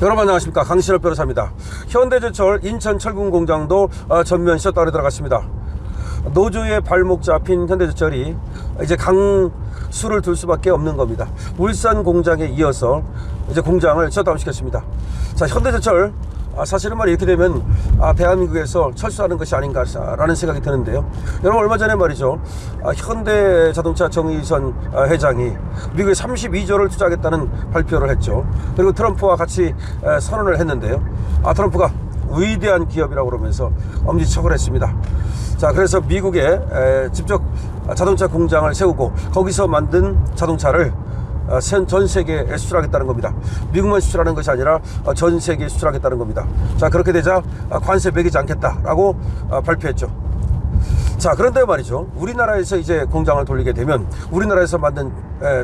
여러분 안녕하십니까, 강신업 변호사입니다. 현대제철 인천철근 공장도 전면 셧다운에 들어갔습니다. 노조의 발목 잡힌 현대제철이 이제 강수를 둘 수밖에 없는 겁니다. 울산 공장에 이어서 이제 공장을 셧다운 시켰습니다. 자, 현대제철 사실은 말이 이렇게 되면 대한민국에서 철수하는 것이 아닌가라는 생각이 드는데요. 여러분, 얼마 전에 말이죠, 현대자동차 정의선 회장이 미국에 32조를 투자하겠다는 발표를 했죠. 그리고 트럼프와 같이 선언을 했는데요. 트럼프가 위대한 기업이라고 그러면서 엄지척을 했습니다. 자, 그래서 미국에 직접 자동차 공장을 세우고 거기서 만든 자동차를 전 세계에 수출하겠다는 겁니다. 미국만 수출하는 것이 아니라 전 세계에 수출하겠다는 겁니다. 자, 그렇게 되자 관세 매기지 않겠다라고 발표했죠. 자, 그런데 말이죠, 우리나라에서 이제 공장을 돌리게 되면 우리나라에서 만든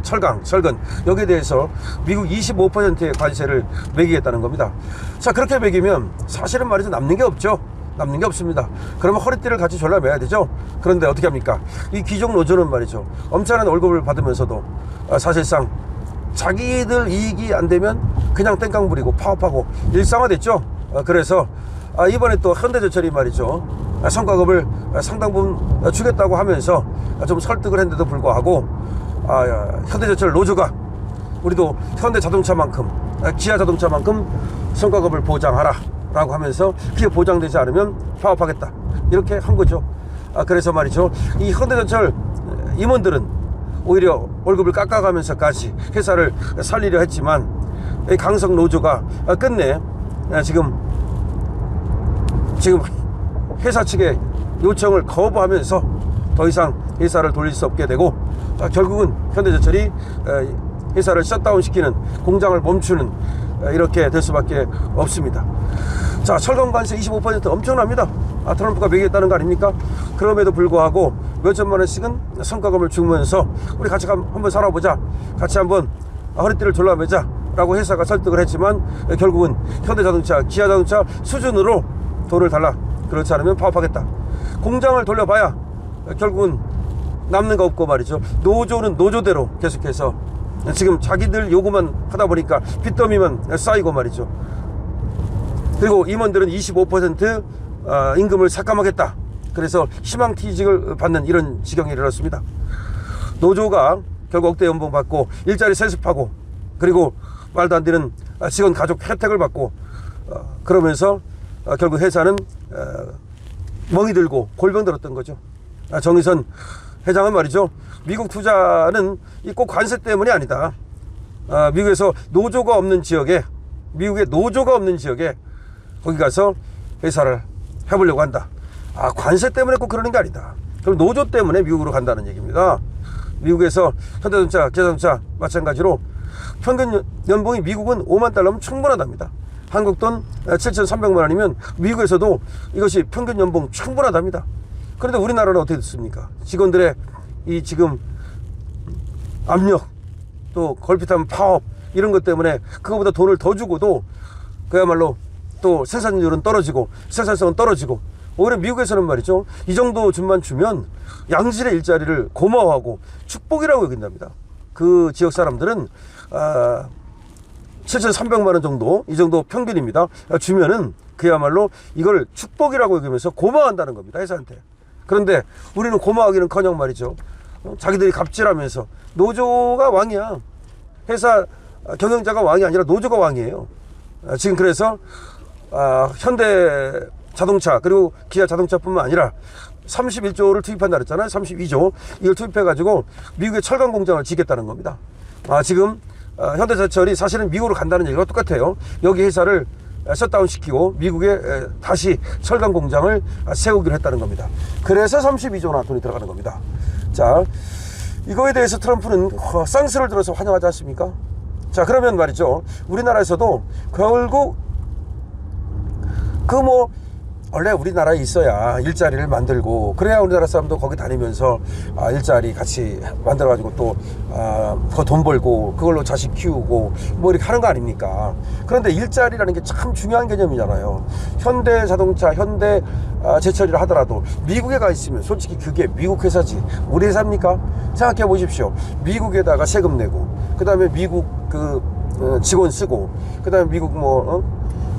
철근 여기에 대해서 미국 25%의 관세를 매기겠다는 겁니다. 자, 그렇게 매기면 사실은 말이죠, 남는 게 없죠. 남는 게 없습니다. 그러면 허리띠를 같이 졸라매야 되죠. 그런데 어떻게 합니까? 이 귀족 노조는 말이죠, 엄청난 월급을 받으면서도 사실상 자기들 이익이 안 되면 그냥 땡깡 부리고 파업하고 일상화됐죠. 그래서 이번에 또 현대제철이 말이죠, 성과급을 상당 부분 주겠다고 하면서 좀 설득을 했는데도 불구하고 현대제철 노조가 우리도 현대자동차만큼, 기아자동차만큼 성과급을 보장하라 라고 하면서 그게 보장되지 않으면 파업하겠다 이렇게 한 거죠. 그래서 말이죠, 이 현대제철 임원들은 오히려 월급을 깎아가면서까지 회사를 살리려 했지만 이 강성 노조가 끝내 지금 회사 측의 요청을 거부하면서 더 이상 회사를 돌릴 수 없게 되고, 결국은 현대제철이 회사를 셧다운 시키는, 공장을 멈추는 이렇게 될 수밖에 없습니다. 자, 철강 관세 25% 엄청납니다. 트럼프가 매기겠다는 거 아닙니까? 그럼에도 불구하고 몇 천만 원씩은 성과금을 주면서 우리 같이 한번 살아보자, 같이 한번 허리띠를 졸라매자 라고 회사가 설득을 했지만 결국은 현대자동차, 기아자동차 수준으로 돈을 달라, 그렇지 않으면 파업하겠다. 공장을 돌려봐야 결국은 남는 거 없고 말이죠, 노조는 노조대로 계속해서 지금 자기들 요구만 하다 보니까 빚더미만 쌓이고 말이죠. 그리고 임원들은 25% 임금을 삭감하겠다, 그래서 희망퇴직을 받는 이런 지경에 이르렀습니다. 노조가 결국 억대 연봉 받고 일자리 세습하고, 그리고 말도 안 되는 직원 가족 혜택을 받고, 그러면서 결국 회사는 멍이 들고 골병 들었던 거죠. 정의선 회장은 말이죠, 미국 투자는 꼭 관세 때문이 아니다. 미국에서 노조가 없는 지역에, 미국에 노조가 없는 지역에 거기 가서 회사를 해보려고 한다. 관세 때문에 꼭 그러는 게 아니다. 그럼 노조 때문에 미국으로 간다는 얘기입니다. 미국에서 현대자동차, 기아자동차 마찬가지로 평균 연봉이 미국은 5만 달러면 충분하답니다. 한국 돈 7,300만 원이면 미국에서도 이것이 평균 연봉 충분하답니다. 그런데 우리나라는 어떻게 됐습니까? 직원들의 이 지금 압력, 또 걸핏하면 파업, 이런 것 때문에 그거보다 돈을 더 주고도 그야말로 또 생산율은 떨어지고 생산성은 떨어지고, 오히려 미국에서는 말이죠, 이 정도 줌만 주면 양질의 일자리를 고마워하고 축복이라고 여긴답니다. 그 지역 사람들은 7,300만 원 정도, 이 정도 평균입니다, 주면은 그야말로 이걸 축복이라고 여기면서 고마워한다는 겁니다, 회사한테. 그런데 우리는 고마워하기는커녕 말이죠, 자기들이 갑질하면서 노조가 왕이야. 회사 경영자가 왕이 아니라 노조가 왕이에요. 지금 그래서 현대자동차 그리고 기아자동차뿐만 아니라 31조를 투입한다 그랬잖아요. 32조 이걸 투입해가지고 미국의 철강 공장을 짓겠다는 겁니다. 지금 현대제철이 사실은 미국으로 간다는 얘기가 똑같아요. 여기 회사를 셧다운 시키고 미국에 다시 철강 공장을 세우기로 했다는 겁니다. 그래서 32조나 돈이 들어가는 겁니다. 자, 이거에 대해서 트럼프는 쌍스를 들어서 환영하지 않습니까? 자, 그러면 말이죠, 우리나라에서도 결국 원래 우리나라에 있어야 일자리를 만들고, 그래야 우리나라 사람도 거기 다니면서 일자리 같이 만들어가지고 또 돈 벌고 그걸로 자식 키우고 뭐 이렇게 하는 거 아닙니까? 그런데 일자리라는 게 참 중요한 개념이잖아요. 현대자동차, 현대제철이라 하더라도 미국에 가 있으면 솔직히 그게 미국 회사지 우리 회사입니까? 생각해 보십시오. 미국에다가 세금 내고, 그 다음에 미국 직원 쓰고 그다음에 미국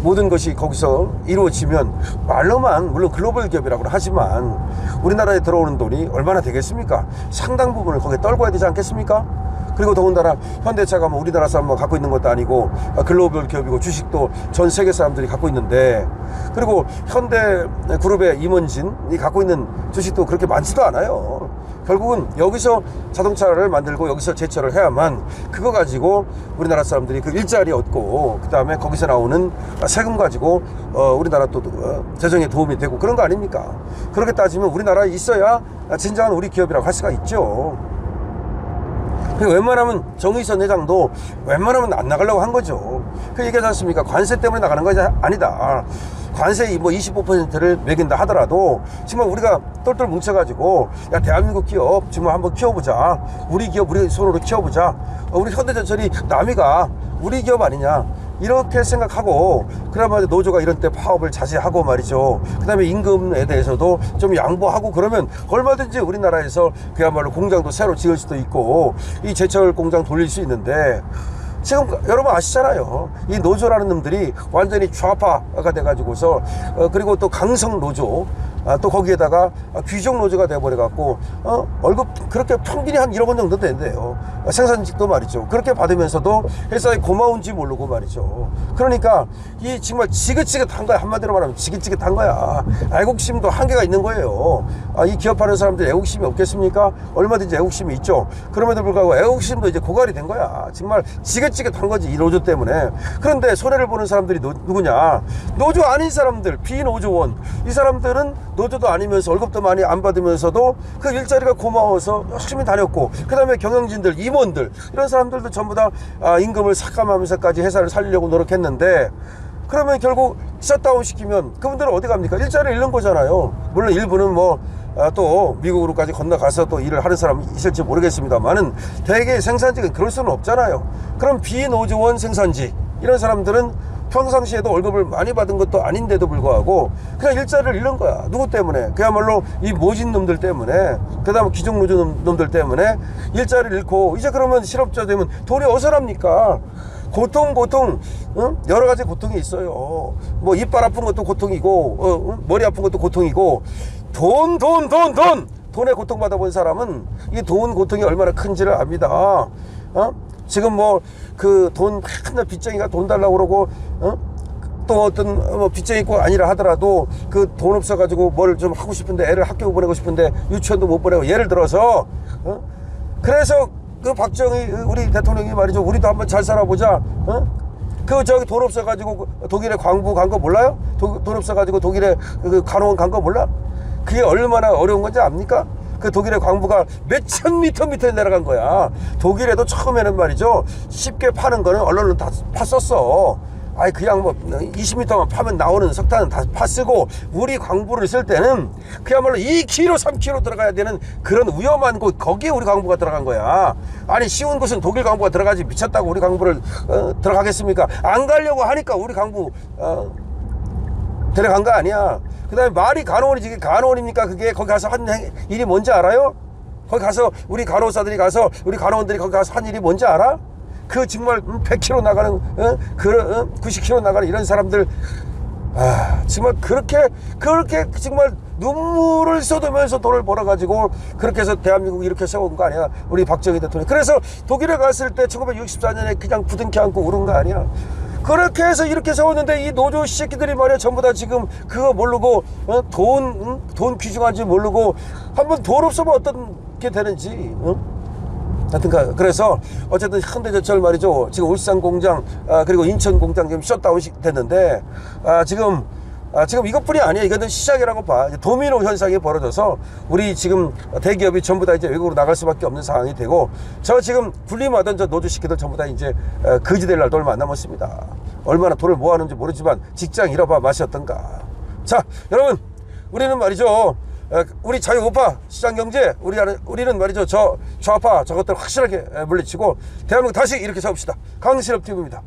모든 것이 거기서 이루어지면 말로만 물론 글로벌 기업이라고 하지만 우리나라에 들어오는 돈이 얼마나 되겠습니까? 상당 부분을 거기에 떨궈야 되지 않겠습니까? 그리고 더군다나 현대차가 뭐 우리나라 사람만 갖고 있는 것도 아니고 글로벌 기업이고 주식도 전 세계 사람들이 갖고 있는데, 그리고 현대그룹의 임원진이 갖고 있는 주식도 그렇게 많지도 않아요. 결국은 여기서 자동차를 만들고 여기서 제철을 해야만 그거 가지고 우리나라 사람들이 그 일자리 얻고 그 다음에 거기서 나오는 세금 가지고 우리나라 또 재정에 도움이 되고 그런 거 아닙니까? 그렇게 따지면 우리나라에 있어야 진정한 우리 기업이라고 할 수가 있죠. 그리고 웬만하면 정의선 회장도 웬만하면 안 나가려고 한 거죠. 그 얘기하지 않습니까? 관세 때문에 나가는 것이 아니다. 관세 25%를 매긴다 하더라도 정말 우리가 똘똘 뭉쳐가지고 야 대한민국 기업 정말 한번 키워보자. 우리 기업 우리 손으로 키워보자. 우리 현대제철이 남이가 우리 기업 아니냐 이렇게 생각하고, 그나마 노조가 이런 때 파업을 자제하고 말이죠. 그 다음에 임금에 대해서도 좀 양보하고 그러면 얼마든지 우리나라에서 그야말로 공장도 새로 지을 수도 있고 이 제철 공장 돌릴 수 있는데, 지금 여러분 아시잖아요. 이 노조라는 놈들이 완전히 좌파가 돼가지고서 그리고 또 강성 노조, 또 거기에다가 귀족 노조가 돼버려갖고 월급 그렇게 평균이 한 1억 원 정도 된대요. 생산직도 말이죠. 그렇게 받으면서도 회사에 고마운지 모르고 말이죠. 그러니까 이 정말 지긋지긋한 거야. 한마디로 말하면 지긋지긋한 거야. 애국심도 한계가 있는 거예요. 이 기업하는 사람들 애국심이 없겠습니까? 얼마든지 애국심이 있죠. 그럼에도 불구하고 애국심도 이제 고갈이 된 거야. 정말 지긋지긋한 거지, 이 노조 때문에. 그런데 손해를 보는 사람들이 누구냐? 노조 아닌 사람들, 비노조원. 이 사람들은 노조도 아니면서 월급도 많이 안 받으면서도 그 일자리가 고마워서 열심히 다녔고, 그 다음에 경영진들, 임원들, 이런 사람들도 전부 다 임금을 삭감하면서까지 회사를 살리려고 노력했는데, 그러면 결국 셧다운 시키면 그분들은 어디 갑니까? 일자리를 잃는 거잖아요. 물론 일부는 또 미국으로까지 건너가서 또 일을 하는 사람이 있을지 모르겠습니다만은 대개 생산직은 그럴 수는 없잖아요. 그럼 비노조원 생산직 이런 사람들은 평상시에도 월급을 많이 받은 것도 아닌데도 불구하고 그냥 일자리를 잃는 거야. 누구 때문에? 그야말로 이 모진 놈들 때문에, 그 다음에 기존 노조 놈들 때문에 일자리를 잃고, 이제 그러면 실업자 되면 돈이 어디서 납니까? 고통 여러 가지 고통이 있어요. 뭐 이빨 아픈 것도 고통이고 머리 아픈 것도 고통이고, 돈에 고통받아 본 사람은 이 돈 고통이 얼마나 큰지를 압니다. 지금 그 돈 맨날 빚쟁이가 돈 달라고 그러고 또 어떤 빚쟁이가 아니라 하더라도 그 돈 없어가지고 뭘 좀 하고 싶은데, 애를 학교 보내고 싶은데 유치원도 못 보내고, 예를 들어서 그래서 그 박정희 우리 대통령이 말이죠, 우리도 한번 잘 살아보자. 돈 없어가지고 독일에 광부 간 거 몰라요? 돈 없어가지고 독일에 그 간호원 간 거 몰라? 그게 얼마나 어려운 건지 압니까? 그 독일의 광부가 몇천 미터 밑에 내려간 거야. 독일에도 처음에는 말이죠, 쉽게 파는 거는 언론은 다 팠었어. 그냥 20m만 파면 나오는 석탄은 다 파쓰고, 우리 광부를 쓸 때는 그야말로 2km 3km 들어가야 되는 그런 위험한 곳, 거기에 우리 광부가 들어간 거야. 쉬운 곳은 독일 광부가 들어가지, 미쳤다고 우리 광부를 들어가겠습니까? 안 가려고 하니까 우리 광부 데려간 거 아니야. 그 다음에 말이 간호원이지, 간호원입니까? 그게 거기 가서 한 일이 뭔지 알아요? 거기 가서 우리 간호사들이 가서, 우리 간호원들이 거기 가서 한 일이 뭔지 알아? 그 정말 100km 나가는 90km 나가는 이런 사람들, 정말 그렇게 정말 눈물을 쏟으면서 돈을 벌어가지고 그렇게 해서 대한민국 이렇게 세운 거 아니야, 우리 박정희 대통령. 그래서 독일에 갔을 때 1964년에 그냥 부둥켜 안고 울은 거 아니야. 그렇게 해서 이렇게 세웠는데 이 노조 새끼들이 말이야 전부 다 지금 그거 모르고 돈 귀중한지 모르고, 한번 돈 없으면 어떻게 되는지. 하여튼 그래서 어쨌든 현대제철 말이죠, 지금 울산 공장 그리고 인천 공장 지금 셧다운 됐는데, 지금 이것뿐이 아니에요. 이거는 시작이라고 봐. 도미노 현상이 벌어져서 우리 지금 대기업이 전부 다 이제 외국으로 나갈 수밖에 없는 상황이 되고, 저 지금 군림하던 저 노조 시키들 전부 다 이제 거지 될 날도 얼마 안 남았습니다. 얼마나 돈을 모아놓는지 모르지만 직장 잃어봐 맛이 어떤가. 자, 여러분, 우리는 말이죠, 우리 자유우파 시장경제, 우리는 말이죠, 저 좌파 저것들 확실하게 물리치고 대한민국 다시 이렇게 세웁시다. 강신업 TV입니다.